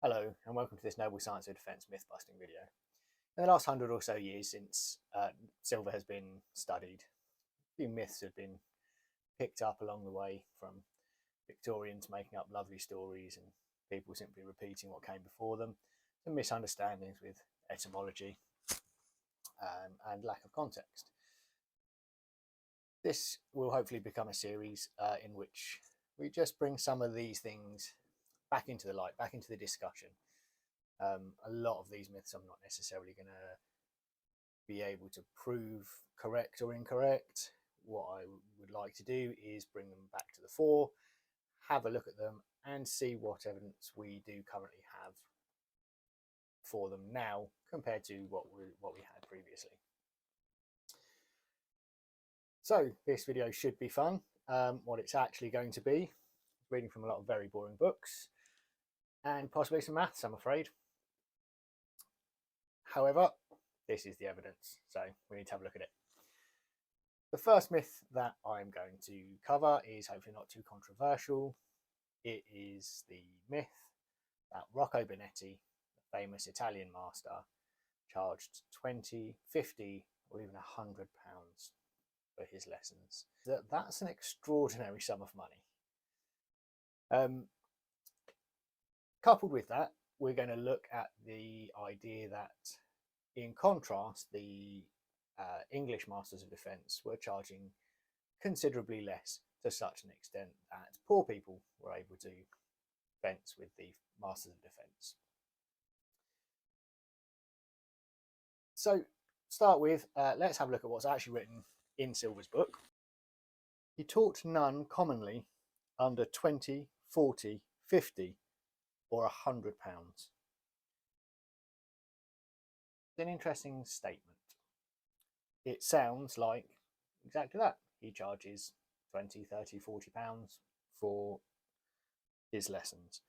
Hello and welcome to this Noble Science of Defence myth-busting video. In the last 100 or so years since silver has been studied, a few myths have been picked up along the way, from Victorians making up lovely stories and people simply repeating what came before them, and misunderstandings with etymology and lack of context. This will hopefully become a series in which we just bring some of these things back into the light, back into the discussion. A lot of these myths I'm not necessarily going to be able to prove correct or incorrect. What I would like to do is bring them back to the fore, have a look at them and see what evidence we do currently have for them now compared to what we had previously. So this video should be fun. What it's actually going to be, reading from a lot of very boring books and possibly some maths, I'm afraid. However, this is the evidence, so we need to have a look at it. The first myth that I'm going to cover is hopefully not too controversial. It is the myth that Rocco Bonnetti, the famous Italian master, charged 20, 50 or even £100 for his lessons. That's an extraordinary sum of money. Coupled with that, we're going to look at the idea that, in contrast, the English Masters of Defence were charging considerably less, to such an extent that poor people were able to fence with the Masters of Defence. So, start with, let's have a look at what's actually written in Silver's book. He taught none commonly under 20, 40, 50 or £100. It's an interesting statement. It sounds like exactly that. He charges 20, 30, 40 pounds for his lessons.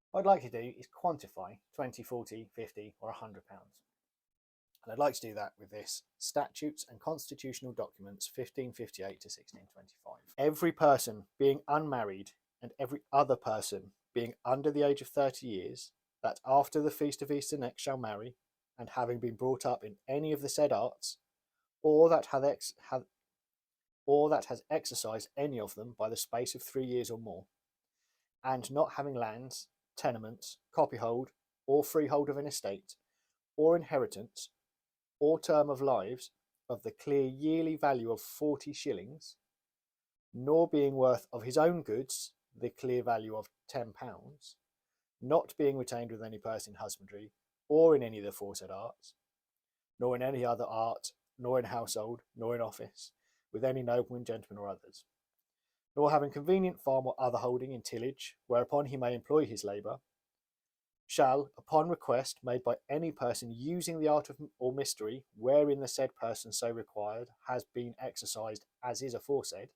What I'd like to do is quantify 20, 40, 50 or £100. And I'd like to do that with this: Statutes and Constitutional Documents 1558 to 1625. Every person being unmarried and every other person being under the age of 30 years, that after the feast of Easter next shall marry, and having been brought up in any of the said arts, or that has exercised any of them by the space of 3 years or more, and not having lands, tenements, copyhold, or freehold of an estate, or inheritance, or term of lives of the clear yearly value of 40 shillings, nor being worth of his own goods the clear value of £10, not being retained with any person in husbandry, or in any of the aforesaid arts, nor in any other art, nor in household, nor in office, with any nobleman, gentleman, or others, nor having convenient farm or other holding in tillage, whereupon he may employ his labour, shall, upon request made by any person using the art of or mystery wherein the said person so required has been exercised as is aforesaid,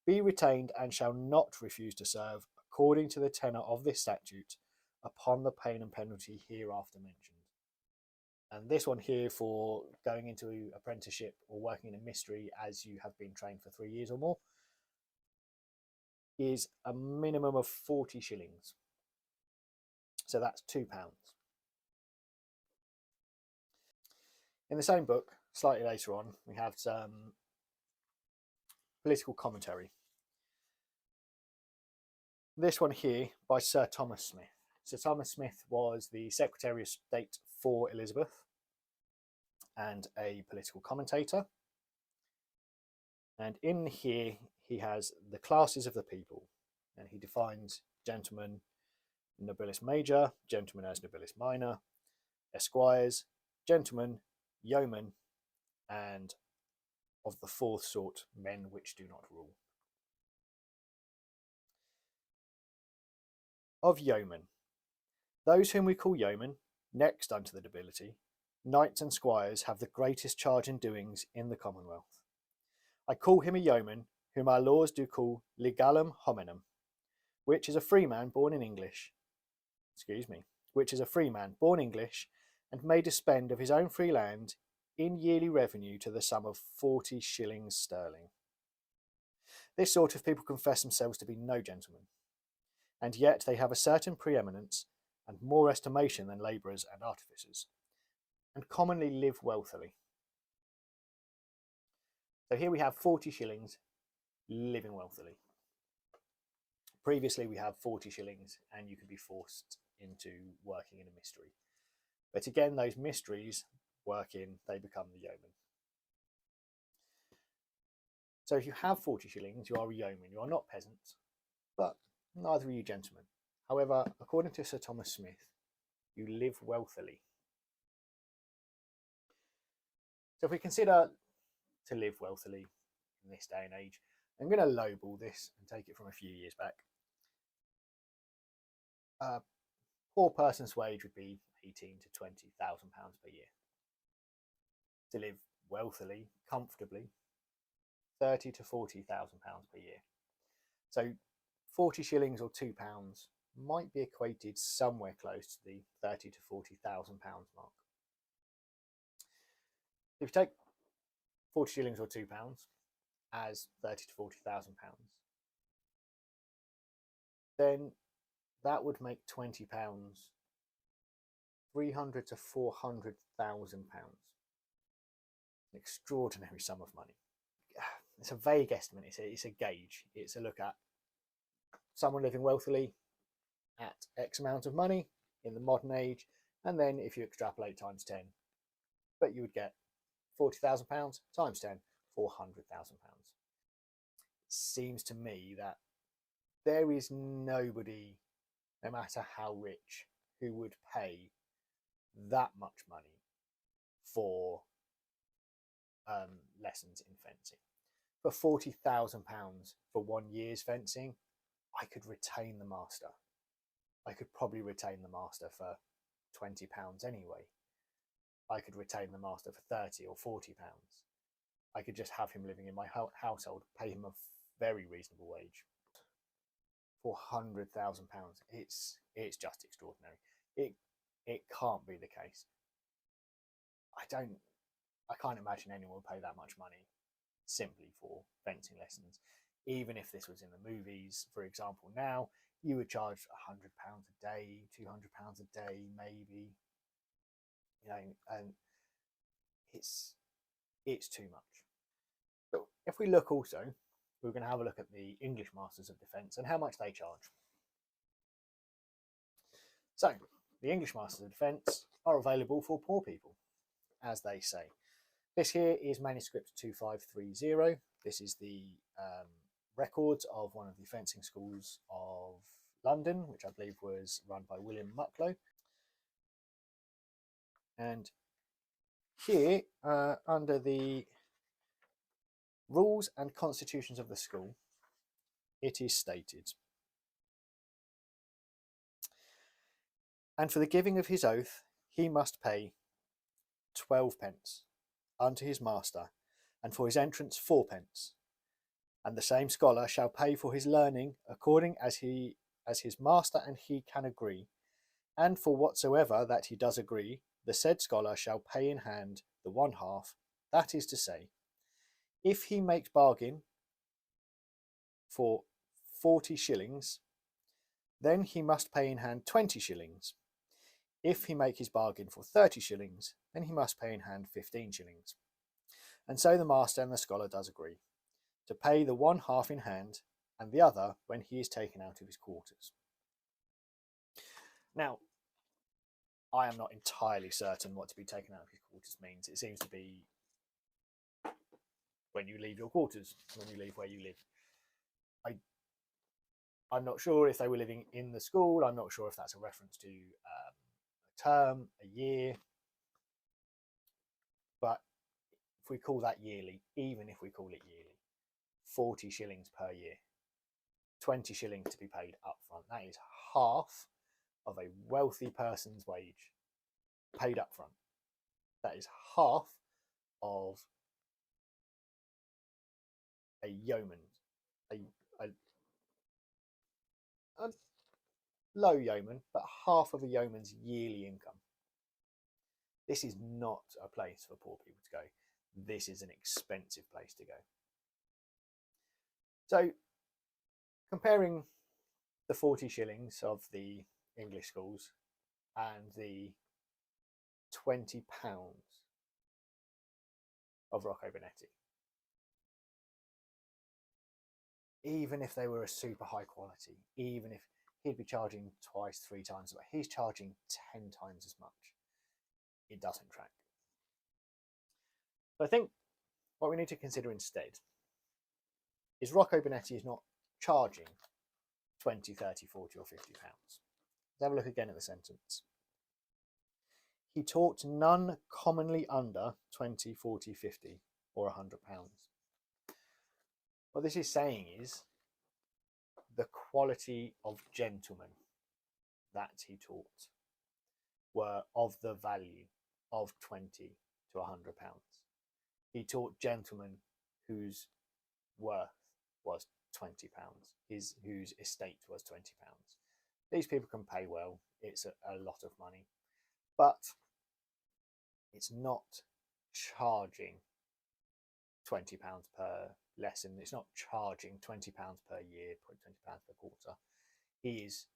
be retained and shall not refuse to serve according to the tenor of this statute, upon the pain and penalty hereafter mentioned. And this one here, for going into apprenticeship or working in a mystery as you have been trained for 3 years or more, is a minimum of 40 shillings. So that's £2. In the same book, slightly later on, we have some political commentary. This one here by Sir Thomas Smith. Sir Thomas Smith was the Secretary of State for Elizabeth and a political commentator. And in here, he has the classes of the people, and he defines gentlemen nobilis major, gentlemen as nobilis minor, esquires, gentlemen, yeomen, and of the fourth sort, men which do not rule. Of yeomen, those whom we call yeomen, next unto the nobility, knights and squires have the greatest charge and doings in the commonwealth. I call him a yeoman, whom our laws do call legalum hominum, which is a free man born English, and may dispend of his own free land in yearly revenue to the sum of 40 shillings sterling. This sort of people confess themselves to be no gentlemen. and yet they have a certain preeminence and more estimation than labourers and artificers, and commonly live wealthily. So here we have 40 shillings living wealthily. Previously we have 40 shillings and you could be forced into working in a mystery. But again, those mysteries work in, they become the yeoman. So if you have 40 shillings, you are a yeoman. You are not peasants, but neither are you gentlemen. However, according to Sir Thomas Smith, you live wealthily. So if we consider to live wealthily in this day and age, I'm going to lowball this and take it from a few years back. A poor person's wage would be £18,000 to £20,000 per year. To live wealthily, comfortably, £30,000 to £40,000 per year. So 40 shillings or £2 might be equated somewhere close to the £30,000 to £40,000 mark. If you take 40 shillings or £2 as £30,000 to £40,000, then that would make £20 £300,000 to £400,000. An extraordinary sum of money. It's a vague estimate. It's a gauge. It's a look at someone living wealthily at X amount of money in the modern age, and then if you extrapolate times 10, but you would get £40,000 times 10, £400,000. It seems to me that there is nobody, no matter how rich, who would pay that much money for lessons in fencing. For £40,000 for 1 year's fencing, I could retain the master. I could probably retain the master for £20 anyway. I could retain the master for £30 or £40. I could just have him living in my household, pay him a very reasonable wage. £400,000. It's just extraordinary. It can't be the case. I can't imagine anyone would pay that much money simply for fencing lessons. Even if this was in the movies, for example, now you would charge £100 a day, £200 a day, maybe. You know, and it's too much. But if we look also, we're going to have a look at the English Masters of Defence and how much they charge. So, the English Masters of Defence are available for poor people, as they say. This here is manuscript 2530. This is the records of one of the fencing schools of London, which I believe was run by William Mucklow. And here, under the rules and constitutions of the school, it is stated, and for the giving of his oath, he must pay 12 pence unto his master, and for his entrance 4 pence. And the same scholar shall pay for his learning according as his master and he can agree, and for whatsoever that he does agree, the said scholar shall pay in hand the 1/2, that is to say, if he makes bargain for 40 shillings, then he must pay in hand 20 shillings. If he make his bargain for 30 shillings, then he must pay in hand 15 shillings. And so the master and the scholar does agree, to pay the 1/2 in hand, and the other when he is taken out of his quarters. Now, I am not entirely certain what to be taken out of his quarters means. It seems to be when you leave your quarters, when you leave where you live. I'm not sure if they were living in the school. I'm not sure if that's a reference to a term, a year. But if we call that yearly, even if we call it yearly, 40 shillings per year, 20 shillings to be paid up front. That is half of a wealthy person's wage paid up front. That is half of a yeoman's, a low yeoman, but half of a yeoman's yearly income. This is not a place for poor people to go. This is an expensive place to go. So, comparing the 40 shillings of the English schools and the £20 of Rocco Bonnetti. Even if they were a super high quality, even if he'd be charging twice, 3 times, but he's charging 10 times as much. It doesn't track. So I think what we need to consider instead is Rocco Bonnetti is not charging 20, 30, 40 or £50. Let's have a look again at the sentence. He taught none commonly under 20, 40, 50 or £100. What this is saying is the quality of gentlemen that he taught were of the value of 20 to £100. He taught gentlemen whose worth was £20, whose estate was £20. These people can pay well. It's a lot of money, but it's not charging £20 per lesson. It's not charging £20 per year, £20 per quarter. He is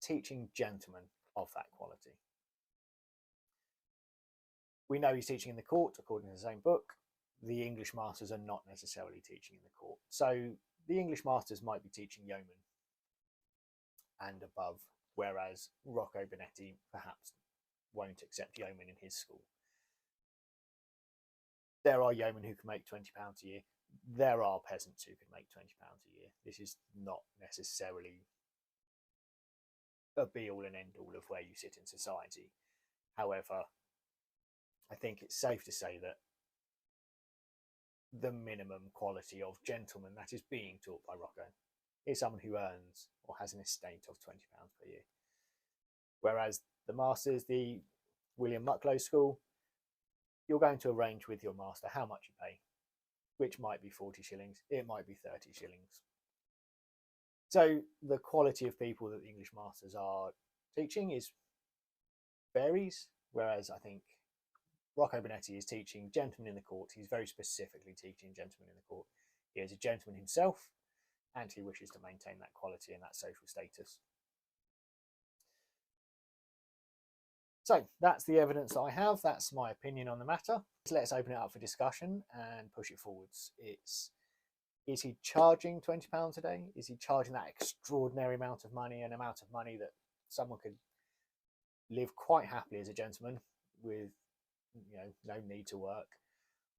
teaching gentlemen of that quality. We know he's teaching in the court, according to the same book. The English masters are not necessarily teaching in the court. So the English masters might be teaching yeomen and above, whereas Rocco Bonnetti perhaps won't accept yeomen in his school. There are yeomen who can make £20 a year. There are peasants who can make £20 a year. This is not necessarily a be-all and end-all of where you sit in society. However, I think it's safe to say that the minimum quality of gentleman that is being taught by Rocco is someone who earns or has an estate of £20 per year. Whereas the masters, the William Mucklow School, you're going to arrange with your master how much you pay, which might be 40 shillings, it might be 30 shillings. So the quality of people that the English masters are teaching varies, whereas I think Rocco Bonnetti is teaching gentlemen in the court. He's very specifically teaching gentlemen in the court. He is a gentleman himself, and he wishes to maintain that quality and that social status. So that's the evidence that I have. That's my opinion on the matter. So let's open it up for discussion and push it forwards. Is he charging £20 a day? Is he charging that extraordinary amount of money, an amount of money that someone could live quite happily as a gentleman with no need to work?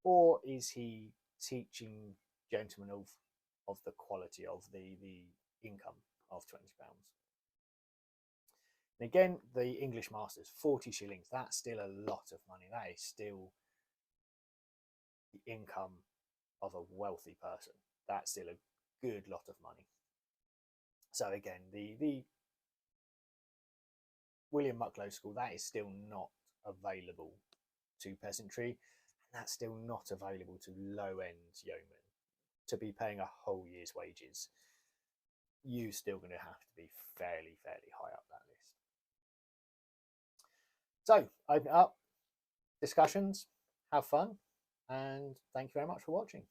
Or is he teaching gentlemen of the quality of the income of £20? And again, the English masters, 40 shillings, that's still a lot of money. That is still the income of a wealthy person. That's still a good lot of money. So again, the William Mucklow School, that is still not available to peasantry, and that's still not available to low-end yeomen to be paying a whole year's wages. You're still going to have to be fairly high up that list. So open it up, discussions, have fun, and thank you very much for watching.